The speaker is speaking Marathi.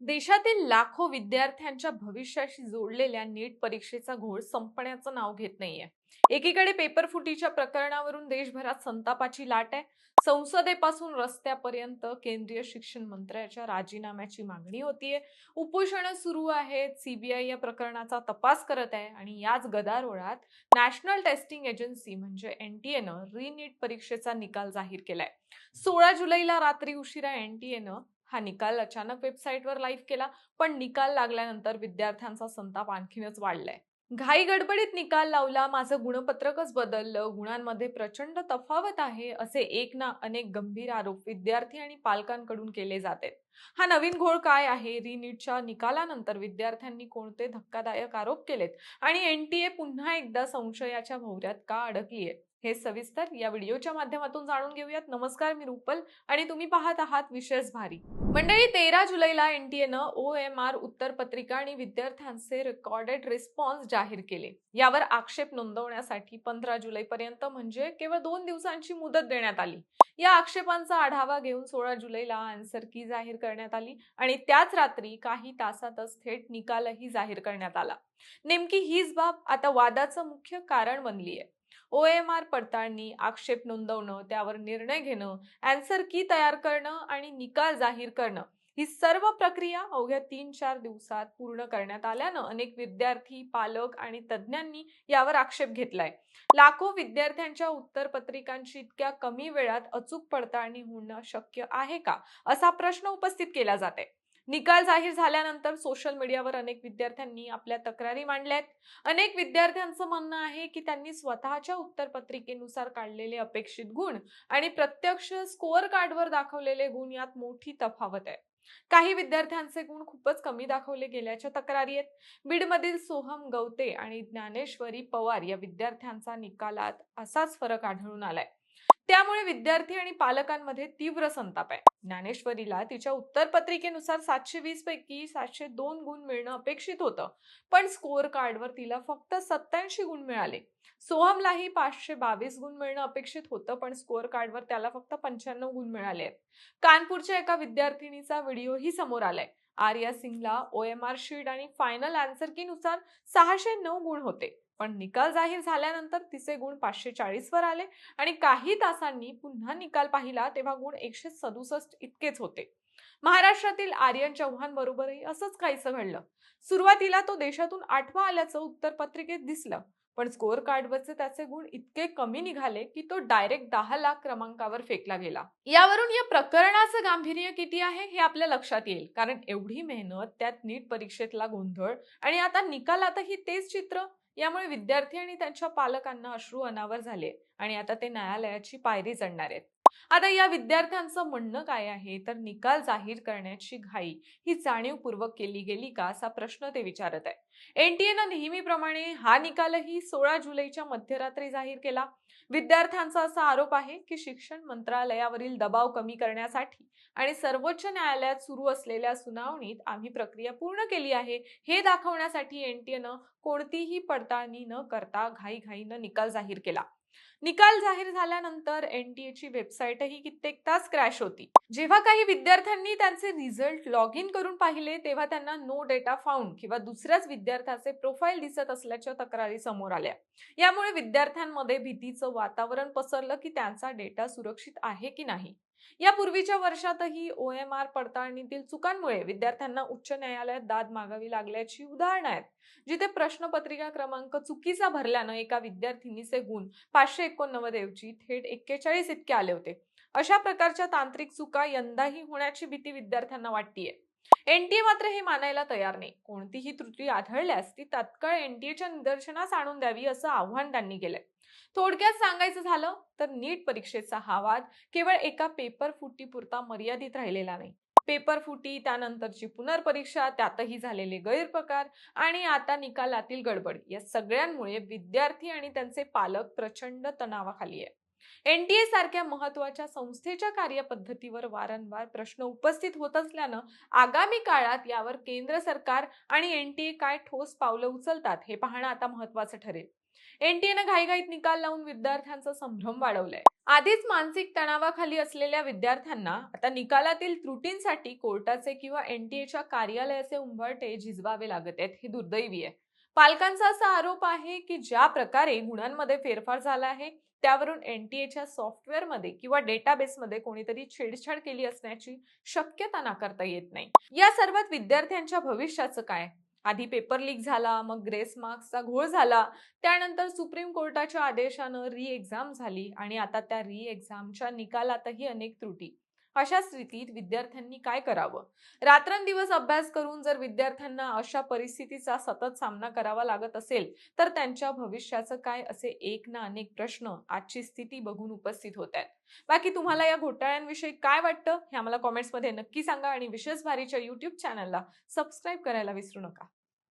देशातील लाखो विद्यार्थ्यांच्या भविष्याशी जोडलेल्या नीट परीक्षेचा घोळ संपण्याचं नाव घेत नाहीये. एकीकडे पेपर फुटीच्या प्रकरणावरून देशभरात संतापाची लाट आहे. संसदेपासून रस्त्यापर्यंत केंद्रीय शिक्षण मंत्र्याच्या राजीनाम्याची मागणी होतीये. उपोषण सुरू आहेत. सीबीआय या प्रकरणाचा तपास करत आहे आणि याच गदारोळात नॅशनल टेस्टिंग एजन्सी म्हणजे एनटीएनं नीट परीक्षेचा निकाल जाहीर केलाय. 16 जुलैला रात्री उशिरा एनटीएनं हा निकाल अचानक वेबसाईटवर लाईव्ह केला. पण निकाल लागल्यानंतर विद्यार्थ्यांचा संताप आणखीनच वाढलाय. घाई गडबडीत निकाल लावला, माझं गुणपत्रकच बदललं, गुणांमध्ये प्रचंड तफावत आहे, असे एक ना अनेक गंभीर आरोप विद्यार्थी आणि पालकांकडून केले जातात. हा नवीन घोळ काय आहे? नीटच्या निकालानंतर विद्यार्थ्यांनी कोणते धक्कादायक आरोप केलेत आणि एनटीए पुन्हा एकदा संशयाच्या भोवऱ्यात का अडकलीये, हे सविस्तर या व्हिडिओच्या माध्यमातून जाणून घेऊयात. नमस्कार, मी रुपल आणि तुम्ही पाहत आहात विशेष भारी. मंडळी, 13 जुलैला एनटीएनं OMR उत्तरपत्रिका आणि विद्यार्थ्यांचे रेकॉर्डेड रिस्पॉन्स जाहीर केले. यावर आक्षेप नोंदवण्यासाठी 15 जुलैपर्यंत म्हणजे केवळ 2 दिवसांची मुदत देण्यात आली. या आक्षेपांचा आढावा घेऊन 16 जुलैला आन्सर की जाहीर करण्यात आली आणि त्याच रात्री काही तासातच थेट निकालही जाहीर करण्यात आला. नेमकी हीच बाब आता वादाचं मुख्य कारण बनली आहे. OMR पडताळणी, आक्षेप नोंदवणं, त्यावर निर्णय घेणं, आन्सर की तयार करणं आणि निकाल जाहीर करणं, ही सर्व प्रक्रिया अवघ्या 3-4 दिवसात पूर्ण करण्यात आल्यानं अनेक विद्यार्थी, पालक आणि तज्ज्ञांनी यावर आक्षेप घेतलाय. लाखो विद्यार्थ्यांच्या उत्तरपत्रिकांची इतक्या कमी वेळात अचूक पडताळणी होणं शक्य आहे का, असा प्रश्न उपस्थित केला जातोय. निकाल जाहीर झाल्यानंतर सोशल मीडियावर अनेक विद्यार्थ्यांनी आपल्या तक्रारी मांडल्यात. अनेक विद्यार्थ्यांचं म्हणणं आहे की त्यांनी स्वतःच्या उत्तरपत्रिकेनुसार काढलेले अपेक्षित गुण आणि प्रत्यक्ष स्कोअर कार्डवर दाखवलेले गुण यात मोठी तफावत आहे. काही विद्यार्थ्यांचे गुण खूपच कमी दाखवले गेल्याच्या तक्रारी आहेत. बीडमधील सोहम गवते आणि ज्ञानेश्वरी पवार या विद्यार्थ्यांचा निकालात असाच फरक आढळून आलाय. त्यामुळे विद्यार्थी आणि पालकांमध्ये तीव्र संताप आहे. ज्ञानेश्वरीला तिच्या उत्तरपत्रिकेनुसार 720 पैकी 702 गुण मिळणं अपेक्षित होतं, पण स्कोअर कार्डवर तिला फक्त 87 गुण मिळाले. सोहमलाही 522 गुण मिळणं अपेक्षित होतं, पण स्कोअर कार्डवर त्याला फक्त 95 गुण मिळाले आहेत. कानपूरच्या एका विद्यार्थिनीचा व्हिडिओही समोर आलाय. आर्या सिंगला OMR शीट आणि फायनल आन्सर की नुसार 609 गुण होते, पण निकाल जाहीर झाल्यानंतर तिचे गुण 540 वर आले आणि काही तासांनी पुन्हा निकाल पाहिला तेव्हा गुण 167 इतकेच होते. महाराष्ट्रातील आर्यन चव्हाण बरोबरही असंच काहीसं घडलं. सुरुवातीला तो देशातून 8वा आल्याचं उत्तरपत्रिकेत दिसलं, पण स्कोअर कार्डवरचे त्याचे गुण इतके कमी निघाले की तो डायरेक्ट 10 लाख क्रमांकावर फेकला गेला. यावरून या प्रकरणाचं गांभीर्य किती आहे हे आपल्या लक्षात येईल, कारण एवढी मेहनत, त्यात नीट परीक्षेतला गोंधळ आणि आता निकालातही तेच चित्र. यामुळे विद्यार्थी आणि त्यांच्या पालकांना अश्रू अनावर झाले आणि आता ते न्यायालयाची पायरी चढणार आहेत. आता या विद्यार्थ्यांचं म्हणणं काय आहे, तर निकाल जाहीर करण्याची घाई ही जाणीवपूर्वक केली गेली का, असा प्रश्न ते विचारत आहे. एनटीएनं नेहमीप्रमाणे हा निकालही 16 जुलैच्या मध्यरात्री जाहीर केला. विद्यार्थ्यांचा असा आरोप आहे की शिक्षण मंत्रालयावरील दबाव कमी करण्यासाठी आणि सर्वोच्च न्यायालयात सुरू असलेल्या सुनावणीत आम्ही प्रक्रिया पूर्ण केली आहे, हे दाखवण्यासाठी एनटीएनं कोणतीही पडताळणी न करता घाईघाईनं निकाल जाहीर केला. निकाल जाहीर झाल्यानंतर एनटीएची वेबसाईटही कित्येक तास क्रॅश होती. जेव्हा काही विद्यार्थ्यांनी त्यांचे रिझल्ट लॉग इन करून पाहिले, तेव्हा त्यांना नो डेटा फाउंड किंवा दुसऱ्याच विद्यार्थ्याचे प्रोफाईल दिसत असल्याच्या तक्रारी समोर आल्या. यामुळे विद्यार्थ्यांमध्ये भीतीचं वातावरण पसरलं की त्यांचा डेटा सुरक्षित आहे की नाही. यापूर्वीच्या वर्षातही OMR पडताळणीतील चुकांमुळे विद्यार्थ्यांना उच्च न्यायालयात दाद मागावी लागल्याची उदाहरणं आहेत, जिथे प्रश्नपत्रिका क्रमांक चुकीचा भरल्यानं एका विद्यार्थिनीचे गुण 589 ऐवजी थेट 41 इतके आले होते. अशा प्रकारच्या तांत्रिक चुका यंदाही होण्याची भीती विद्यार्थ्यांना वाटतेय. एनटीए मात्र हे मानायला तयार नाही. कोणतीही त्रुटी आढळल्यास ती तात्काळ एनटीएच्या निदर्शनास आणून द्यावी, असं आव्हान त्यांनी केलंय. थोडक्यात सांगायचं झालं तर नीट परीक्षेचा हा वाद केवळ एका पेपर फुटीपुरता मर्यादित राहिलेला नाही. पेपर फुटी, त्यानंतरची पुनर्परीक्षा, त्यातही झालेले गैरप्रकार आणि आता निकालातील गडबड, या सगळ्यांमुळे विद्यार्थी आणि त्यांचे पालक प्रचंड तणावाखाली आहे. एनटीए सारख्या महत्त्वाच्या संस्थेच्या कार्यपद्धतीवर वारंवार प्रश्न उपस्थित होत असल्यानं आगामी काळात यावर केंद्र सरकार आणि एनटीए काय ठोस पावलं उचलतात हे पाहणं आता महत्त्वाचं ठरेल. एनटीएनं घाईघाईत निकाल लावून विद्यार्थ्यांचा संभ्रम वाढवलाय. आधीच मानसिक तणावाखाली असलेल्या विद्यार्थ्यांना आता निकालातील त्रुटींसाठी कोर्टाचे किंवा एनटीएच्या कार्यालयाचे उंबरठे झिजवावे लागत आहेत. हे दुर्दैवी आहे. पालकांचा असा आरोप आहे की ज्या प्रकारे गुणांमध्ये फेरफार झाला आहे त्यावरून एनटीएच्या सॉफ्टवेअरमध्ये किंवा डेटाबेसमध्ये कोणीतरी छेडछाड केली असण्याची शक्यता नाकारता येत नाही. या सर्वात विद्यार्थ्यांच्या भविष्याचं काय? आधी पेपर लीक झाला, मग ग्रेस मार्क्सचा घोळ झाला, त्यानंतर सुप्रीम कोर्टाच्या आदेशानं री एक्झाम झाली आणि आता त्या री एक्झामच्या निकालातही अनेक त्रुटी. अशा स्थितीत विद्यार्थ्यांनी काय करावं? रात्रंदिवस अभ्यास करून जर विद्यार्थ्यांना अशा परिस्थितीचा सतत सामना करावा लागत असेल तर त्यांच्या भविष्याचं काय, असे एक ना अनेक प्रश्न आजची स्थिती बघून उपस्थित होत आहेत. बाकी तुम्हाला या घोटाळ्यांविषयी काय वाटतं हे आम्हाला कॉमेंट्समध्ये नक्की सांगा आणि विशेष भारीच्या YouTube चॅनलला सबस्क्राईब करायला विसरू नका.